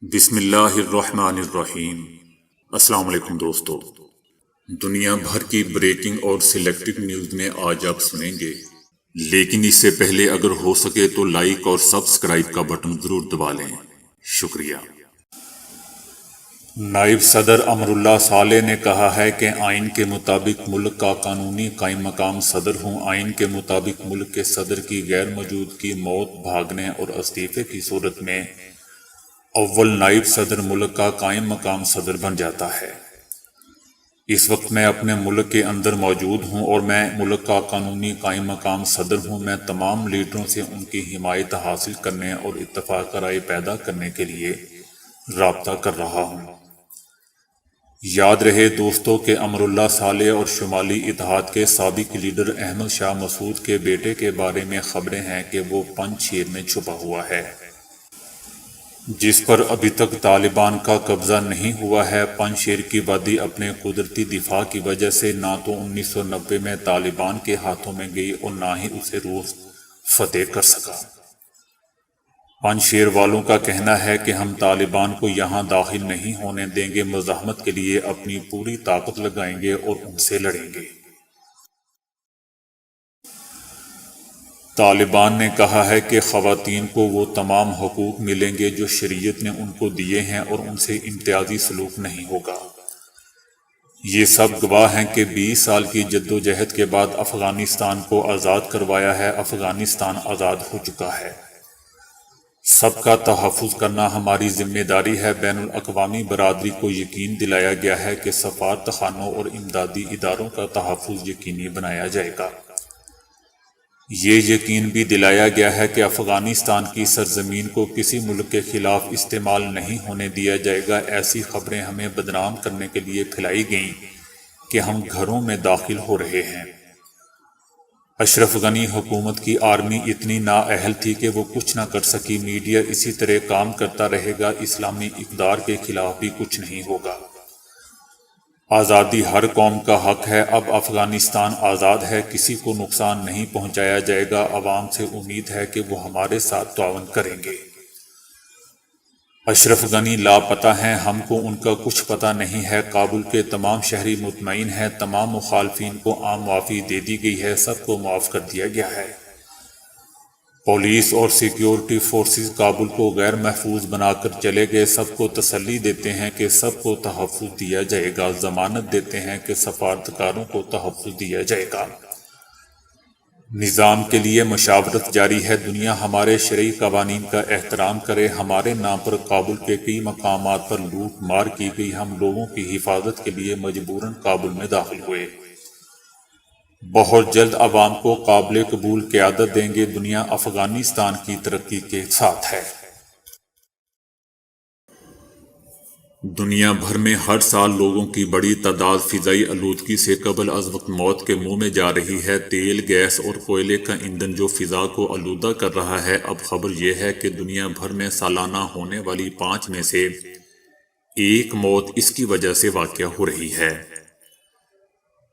بسم اللہ الرحمن الرحیم۔ السلام علیکم دوستو، دنیا بھر کی بریکنگ اور سلیکٹڈ نیوز میں آج آپ سنیں گے، لیکن اس سے پہلے اگر ہو سکے تو لائک اور سبسکرائب کا بٹن ضرور دبا لیں۔ شکریہ۔ نائب صدر امراللہ صالح نے کہا ہے کہ آئین کے مطابق ملک کا قانونی قائم مقام صدر ہوں۔ آئین کے مطابق ملک کے صدر کی غیر موجودگی، موت، بھاگنے اور استعفے کی صورت میں اول نائب صدر ملک کا قائم مقام صدر بن جاتا ہے۔ اس وقت میں اپنے ملک کے اندر موجود ہوں اور میں ملک کا قانونی قائم مقام صدر ہوں۔ میں تمام لیڈروں سے ان کی حمایت حاصل کرنے اور اتفاق رائے پیدا کرنے کے لیے رابطہ کر رہا ہوں۔ یاد رہے دوستو کہ امراللہ صالح اور شمالی اتحاد کے سابق لیڈر احمد شاہ مسعود کے بیٹے کے بارے میں خبریں ہیں کہ وہ پنج شیر میں چھپا ہوا ہے، جس پر ابھی تک طالبان کا قبضہ نہیں ہوا ہے۔ پنج شیر کی وادی اپنے قدرتی دفاع کی وجہ سے نہ تو 1990 میں طالبان کے ہاتھوں میں گئی اور نہ ہی اسے روس فتح کر سکا۔ پنج شیر والوں کا کہنا ہے کہ ہم طالبان کو یہاں داخل نہیں ہونے دیں گے، مزاحمت کے لیے اپنی پوری طاقت لگائیں گے اور ان سے لڑیں گے۔ طالبان نے کہا ہے کہ خواتین کو وہ تمام حقوق ملیں گے جو شریعت نے ان کو دیے ہیں اور ان سے امتیازی سلوک نہیں ہوگا۔ یہ سب گواہ ہیں کہ 20 سال کی جدوجہد کے بعد افغانستان کو آزاد کروایا ہے۔ افغانستان آزاد ہو چکا ہے۔ سب کا تحفظ کرنا ہماری ذمہ داری ہے۔ بین الاقوامی برادری کو یقین دلایا گیا ہے کہ سفارت خانوں اور امدادی اداروں کا تحفظ یقینی بنایا جائے گا۔ یہ یقین بھی دلایا گیا ہے کہ افغانستان کی سرزمین کو کسی ملک کے خلاف استعمال نہیں ہونے دیا جائے گا۔ ایسی خبریں ہمیں بدنام کرنے کے لیے پھیلائی گئیں کہ ہم گھروں میں داخل ہو رہے ہیں۔ اشرف غنی حکومت کی آرمی اتنی نااہل تھی کہ وہ کچھ نہ کر سکی۔ میڈیا اسی طرح کام کرتا رہے گا، اسلامی اقدار کے خلاف بھی کچھ نہیں ہوگا۔ آزادی ہر قوم کا حق ہے۔ اب افغانستان آزاد ہے، کسی کو نقصان نہیں پہنچایا جائے گا۔ عوام سے امید ہے کہ وہ ہمارے ساتھ تعاون کریں گے۔ اشرف غنی لاپتہ ہیں، ہم کو ان کا کچھ پتہ نہیں ہے۔ کابل کے تمام شہری مطمئن ہیں، تمام مخالفین کو عام معافی دے دی گئی ہے، سب کو معاف کر دیا گیا ہے۔ پولیس اور سیکیورٹی فورسز کابل کو غیر محفوظ بنا کر چلے گئے۔ سب کو تسلی دیتے ہیں کہ سب کو تحفظ دیا جائے گا، ضمانت دیتے ہیں کہ سفارتکاروں کو تحفظ دیا جائے گا۔ نظام کے لیے مشاورت جاری ہے۔ دنیا ہمارے شرعی قوانین کا احترام کرے۔ ہمارے نام پر کابل کے کئی مقامات پر لوٹ مار کی گئی۔ ہم لوگوں کی حفاظت کے لیے مجبوراً کابل میں داخل ہوئے۔ بہت جلد عوام کو قابل قبول قیادت دیں گے۔ دنیا افغانستان کی ترقی کے ساتھ ہے۔ دنیا بھر میں ہر سال لوگوں کی بڑی تعداد فضائی آلودگی سے قبل از وقت موت کے منہ میں جا رہی ہے۔ تیل، گیس اور کوئلے کا ایندھن جو فضا کو آلودہ کر رہا ہے۔ اب خبر یہ ہے کہ دنیا بھر میں سالانہ ہونے والی 5 میں سے 1 موت اس کی وجہ سے واقع ہو رہی ہے۔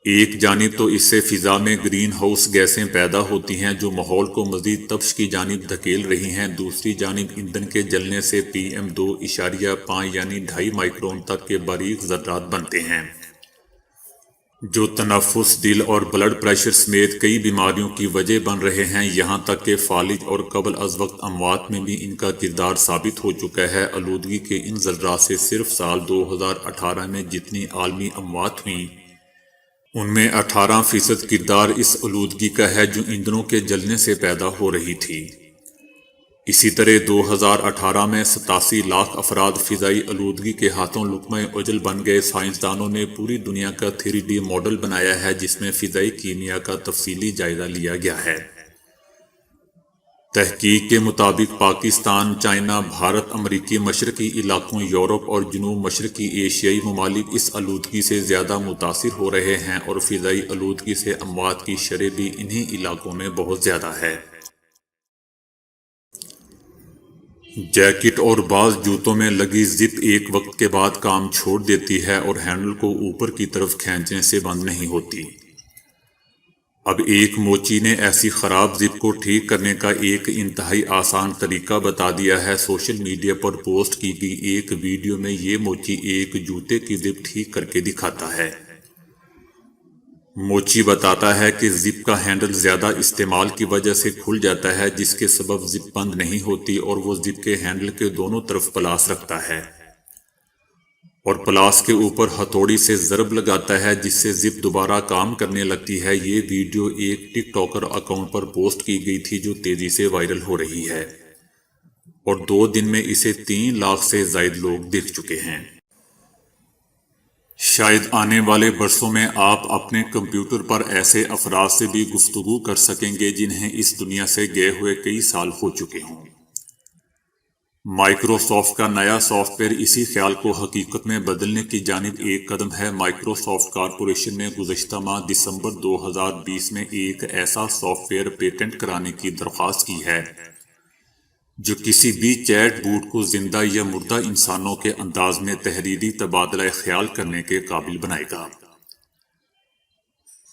ایک جانب تو اس سے فضا میں گرین ہاؤس گیسیں پیدا ہوتی ہیں جو ماحول کو مزید تپش کی جانب دھکیل رہی ہیں۔ دوسری جانب ایندھن کے جلنے سے PM2.5 یعنی 2.5 مائکرون تک کے باریک ذرات بنتے ہیں، جو تنفس، دل اور بلڈ پریشر سمیت کئی بیماریوں کی وجہ بن رہے ہیں۔ یہاں تک کہ فالج اور قبل از وقت اموات میں بھی ان کا کردار ثابت ہو چکا ہے۔ آلودگی کے ان ذرات سے صرف سال 2018 میں جتنی عالمی اموات ہوئیں، ان میں 18% کردار اس آلودگی کا ہے جو ایندھنوں کے جلنے سے پیدا ہو رہی تھی۔ اسی طرح 2018 میں 87 لاکھ افراد فضائی آلودگی کے ہاتھوں لقمہ اجل بن گئے۔ سائنسدانوں نے پوری دنیا کا 3D ماڈل بنایا ہے جس میں فضائی کیمیا کا تفصیلی جائزہ لیا گیا ہے۔ تحقیق کے مطابق پاکستان، چائنا، بھارت، امریکی مشرقی علاقوں، یورپ اور جنوب مشرقی ایشیائی ممالک اس آلودگی سے زیادہ متاثر ہو رہے ہیں اور فضائی آلودگی سے اموات کی شرح بھی انہی علاقوں میں بہت زیادہ ہے۔ جیکٹ اور بعض جوتوں میں لگی زپ ایک وقت کے بعد کام چھوڑ دیتی ہے اور ہینڈل کو اوپر کی طرف کھینچنے سے بند نہیں ہوتی۔ اب ایک موچی نے ایسی خراب زپ کو ٹھیک کرنے کا ایک انتہائی آسان طریقہ بتا دیا ہے۔ سوشل میڈیا پر پوسٹ کی گئی ایک ویڈیو میں یہ موچی ایک جوتے کی زپ ٹھیک کر کے دکھاتا ہے۔ موچی بتاتا ہے کہ زپ کا ہینڈل زیادہ استعمال کی وجہ سے کھل جاتا ہے، جس کے سبب زپ بند نہیں ہوتی، اور وہ زپ کے ہینڈل کے دونوں طرف پلاس رکھتا ہے اور پلاس کے اوپر ہتھوڑی سے ضرب لگاتا ہے، جس سے زپ دوبارہ کام کرنے لگتی ہے۔ یہ ویڈیو ایک ٹک ٹاکر اکاؤنٹ پر پوسٹ کی گئی تھی جو تیزی سے وائرل ہو رہی ہے اور 2 دن میں اسے 3 لاکھ سے زائد لوگ دیکھ چکے ہیں۔ شاید آنے والے برسوں میں آپ اپنے کمپیوٹر پر ایسے افراد سے بھی گفتگو کر سکیں گے جنہیں اس دنیا سے گئے ہوئے کئی سال ہو چکے ہوں۔ مائیکروسافٹ کا نیا سافٹ ویئر اسی خیال کو حقیقت میں بدلنے کی جانب ایک قدم ہے۔ مائیکروسافٹ کارپوریشن نے گزشتہ ماہ دسمبر 2020 میں ایک ایسا سافٹ ویئر پیٹنٹ کرانے کی درخواست کی ہے جو کسی بھی چیٹ بوٹ کو زندہ یا مردہ انسانوں کے انداز میں تحریری تبادلہ خیال کرنے کے قابل بنائے گا۔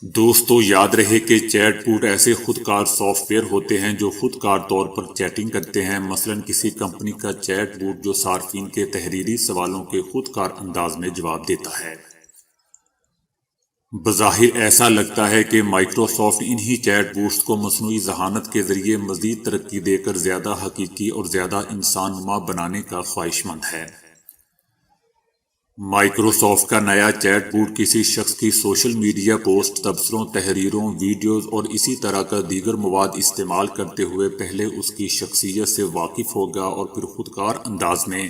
دوستو، یاد رہے کہ چیٹ بوٹ ایسے خودکار سافٹ ویئر ہوتے ہیں جو خودکار طور پر چیٹنگ کرتے ہیں۔ مثلا کسی کمپنی کا چیٹ بوٹ جو صارفین کے تحریری سوالوں کے خودکار انداز میں جواب دیتا ہے۔ بظاہر ایسا لگتا ہے کہ مائیکروسافٹ انہی چیٹ بوٹس کو مصنوعی ذہانت کے ذریعے مزید ترقی دے کر زیادہ حقیقی اور زیادہ انسان نما بنانے کا خواہش مند ہے۔ مائیکروسافٹ کا نیا چیٹ بوٹ کسی شخص کی سوشل میڈیا پوسٹ، تبصروں، تحریروں، ویڈیوز اور اسی طرح کا دیگر مواد استعمال کرتے ہوئے پہلے اس کی شخصیت سے واقف ہوگا اور پھر خودکار انداز میں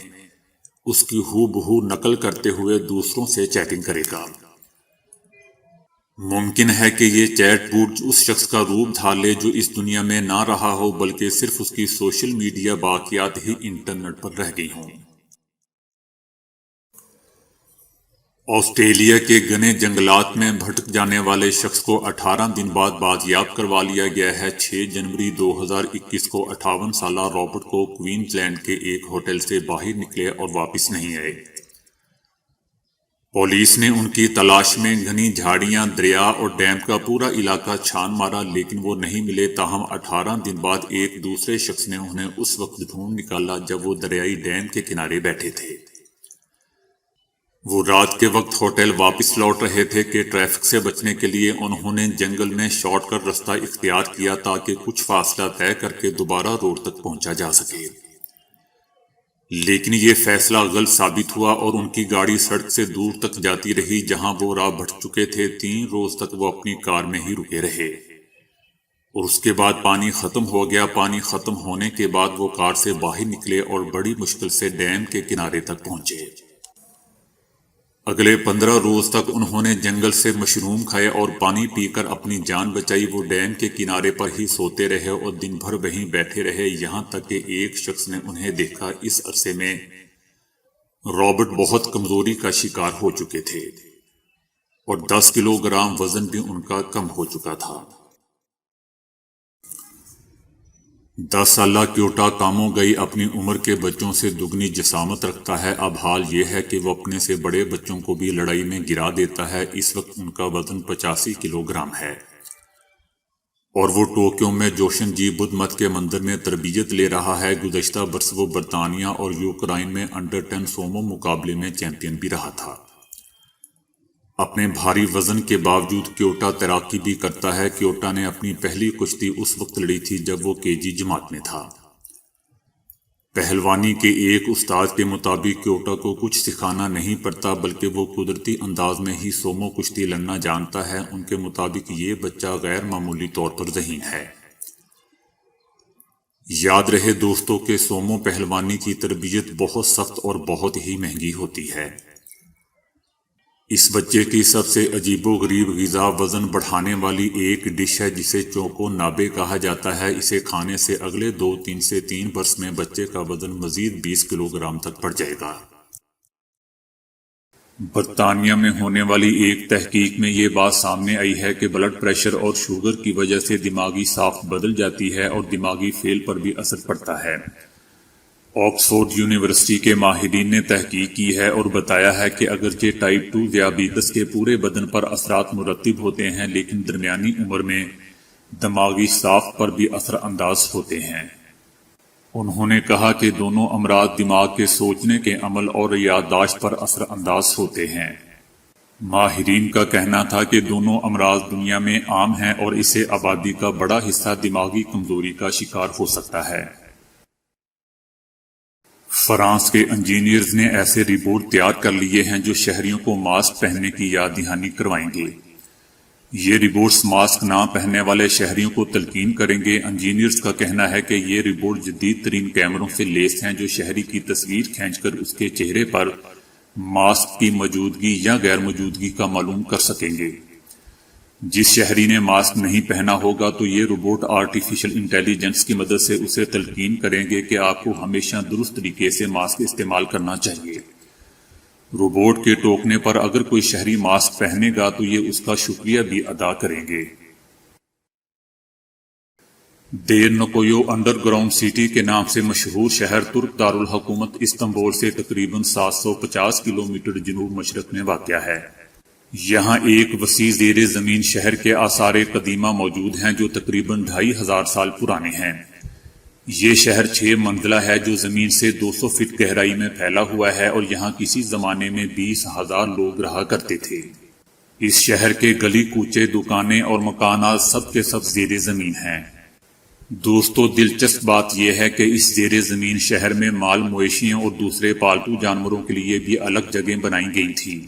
اس کی ہو بہو نقل کرتے ہوئے دوسروں سے چیٹنگ کرے گا۔ ممکن ہے کہ یہ چیٹ بوٹ اس شخص کا روپ دھار لے جو اس دنیا میں نہ رہا ہو، بلکہ صرف اس کی سوشل میڈیا باقیات ہی انٹرنیٹ پر رہ گئی ہوں۔ آسٹریلیا کے گھنے جنگلات میں بھٹک جانے والے شخص کو 18 دن بعد بازیاب کروا لیا گیا ہے۔ 6 جنوری 2021 کو 58 سالہ رابرٹ کو کوئنز لینڈ کے ایک ہوٹل سے باہر نکلے اور واپس نہیں آئے۔ پولیس نے ان کی تلاش میں گھنی جھاڑیاں، دریا اور ڈیم کا پورا علاقہ چھان مارا، لیکن وہ نہیں ملے۔ تاہم 18 دن بعد ایک دوسرے شخص نے انہیں اس وقت ڈھونڈ نکالا جب وہ دریائی ڈیم کے کنارے بیٹھے تھے۔ وہ رات کے وقت ہوٹل واپس لوٹ رہے تھے کہ ٹریفک سے بچنے کے لیے انہوں نے جنگل میں شارٹ کٹ رستہ اختیار کیا تاکہ کچھ فاصلہ طے کر کے دوبارہ روڈ تک پہنچا جا سکے۔ لیکن یہ فیصلہ غلط ثابت ہوا اور ان کی گاڑی سڑک سے دور تک جاتی رہی جہاں وہ راہ بھٹک چکے تھے۔ 3 روز تک وہ اپنی کار میں ہی رکے رہے اور اس کے بعد پانی ختم ہو گیا۔ پانی ختم ہونے کے بعد وہ کار سے باہر نکلے اور بڑی مشکل سے ڈیم کے کنارے تک پہنچے۔ اگلے 15 روز تک انہوں نے جنگل سے مشروم کھائے اور پانی پی کر اپنی جان بچائی۔ وہ ڈیم کے کنارے پر ہی سوتے رہے اور دن بھر وہیں بیٹھے رہے، یہاں تک کہ ایک شخص نے انہیں دیکھا۔ اس عرصے میں رابرٹ بہت کمزوری کا شکار ہو چکے تھے اور 10 کلو گرام وزن بھی ان کا کم ہو چکا تھا۔ 10 سالہ کیوٹا کامو گئی اپنی عمر کے بچوں سے دگنی جسامت رکھتا ہے۔ اب حال یہ ہے کہ وہ اپنے سے بڑے بچوں کو بھی لڑائی میں گرا دیتا ہے۔ اس وقت ان کا وزن 85 کلو گرام ہے اور وہ ٹوکیو میں جوشن جی بدھ مت کے مندر میں تربیت لے رہا ہے۔ گزشتہ برس وہ برطانیہ اور یوکرائن میں انڈر 10 سومو مقابلے میں چیمپئن بھی رہا تھا۔ اپنے بھاری وزن کے باوجود کیوٹا تیراکی بھی کرتا ہے۔ کیوٹا نے اپنی پہلی کشتی اس وقت لڑی تھی جب وہ KG جماعت میں تھا۔ پہلوانی کے ایک استاد کے مطابق کیوٹا کو کچھ سکھانا نہیں پڑتا بلکہ وہ قدرتی انداز میں ہی سومو کشتی لڑنا جانتا ہے۔ ان کے مطابق یہ بچہ غیر معمولی طور پر ذہین ہے۔ یاد رہے دوستوں کہ سومو پہلوانی کی تربیت بہت سخت اور بہت ہی مہنگی ہوتی ہے۔ اس بچے کی سب سے عجیب و غریب غذا وزن بڑھانے والی ایک ڈش ہے جسے چوکو نابے کہا جاتا ہے۔ اسے کھانے سے اگلے 2 سے 3 برس میں بچے کا وزن مزید 20 کلو گرام تک بڑھ جائے گا۔ برطانیہ میں ہونے والی ایک تحقیق میں یہ بات سامنے آئی ہے کہ بلڈ پریشر اور شوگر کی وجہ سے دماغی ساخت بدل جاتی ہے اور دماغی فعل پر بھی اثر پڑتا ہے۔ آکسفورڈ یونیورسٹی کے ماہرین نے تحقیق کی ہے اور بتایا ہے کہ اگرچہ ٹائپ 2 ذیابیطس کے پورے بدن پر اثرات مرتب ہوتے ہیں، لیکن درمیانی عمر میں دماغی ساخت پر بھی اثر انداز ہوتے ہیں۔ انہوں نے کہا کہ دونوں امراض دماغ کے سوچنے کے عمل اور یادداشت پر اثر انداز ہوتے ہیں۔ ماہرین کا کہنا تھا کہ دونوں امراض دنیا میں عام ہیں اور اس سے آبادی کا بڑا حصہ دماغی کمزوری کا شکار ہو سکتا ہے۔ فرانس کے انجینئرز نے ایسے روبوٹ تیار کر لیے ہیں جو شہریوں کو ماسک پہننے کی یاد دہانی کروائیں گے۔ یہ روبوٹس ماسک نہ پہننے والے شہریوں کو تلقین کریں گے۔ انجینئرز کا کہنا ہے کہ یہ روبوٹ جدید ترین کیمروں سے لیس ہیں جو شہری کی تصویر کھینچ کر اس کے چہرے پر ماسک کی موجودگی یا غیر موجودگی کا معلوم کر سکیں گے۔ جس شہری نے ماسک نہیں پہنا ہوگا تو یہ روبوٹ آرٹیفیشل انٹیلیجنس کی مدد سے اسے تلقین کریں گے کہ آپ کو ہمیشہ درست طریقے سے ماسک استعمال کرنا چاہیے۔ روبوٹ کے ٹوکنے پر اگر کوئی شہری ماسک پہنے گا تو یہ اس کا شکریہ بھی ادا کریں گے۔ دیرنکویو انڈر گراؤنڈ سٹی کے نام سے مشہور شہر ترک دارالحکومت استنبول سے تقریباً 750 کلومیٹر جنوب مشرق میں واقع ہے۔ یہاں ایک وسیع زیر زمین شہر کے آثار قدیمہ موجود ہیں جو تقریباً 2500 سال پرانے ہیں۔ یہ شہر 6 منزلہ ہے جو زمین سے 200 فٹ گہرائی میں پھیلا ہوا ہے اور یہاں کسی زمانے میں 20,000 لوگ رہا کرتے تھے۔ اس شہر کے گلی کوچے، دکانیں اور مکانات سب کے سب زیر زمین ہیں۔ دوستو، دلچسپ بات یہ ہے کہ اس زیر زمین شہر میں مال مویشیوں اور دوسرے پالتو جانوروں کے لیے بھی الگ جگہیں بنائی گئی تھی،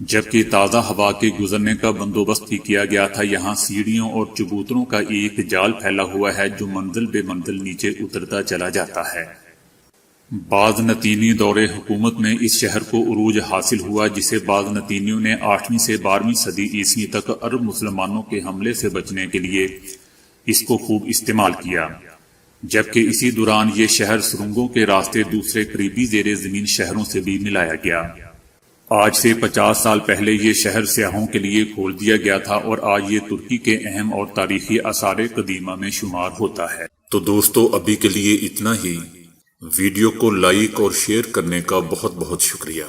جبکہ تازہ ہوا کے گزرنے کا بندوبست بھی کیا گیا تھا۔ یہاں سیڑھیوں اور چبوتروں کا ایک جال پھیلا ہوا ہے جو منزل بے منزل نیچے اترتا چلا جاتا ہے۔ بازنطینی دور حکومت میں اس شہر کو عروج حاصل ہوا، جسے بازنطینیوں نے 8ویں سے 12ویں صدی عیسوی تک عرب مسلمانوں کے حملے سے بچنے کے لیے اس کو خوب استعمال کیا، جبکہ اسی دوران یہ شہر سرنگوں کے راستے دوسرے قریبی زیر زمین شہروں سے بھی ملایا گیا۔ آج سے 50 سال پہلے یہ شہر سیاحوں کے لیے کھول دیا گیا تھا اور آج یہ ترکی کے اہم اور تاریخی آثار قدیمہ میں شمار ہوتا ہے۔ تو دوستو، ابھی کے لیے اتنا ہی۔ ویڈیو کو لائک اور شیئر کرنے کا بہت بہت شکریہ۔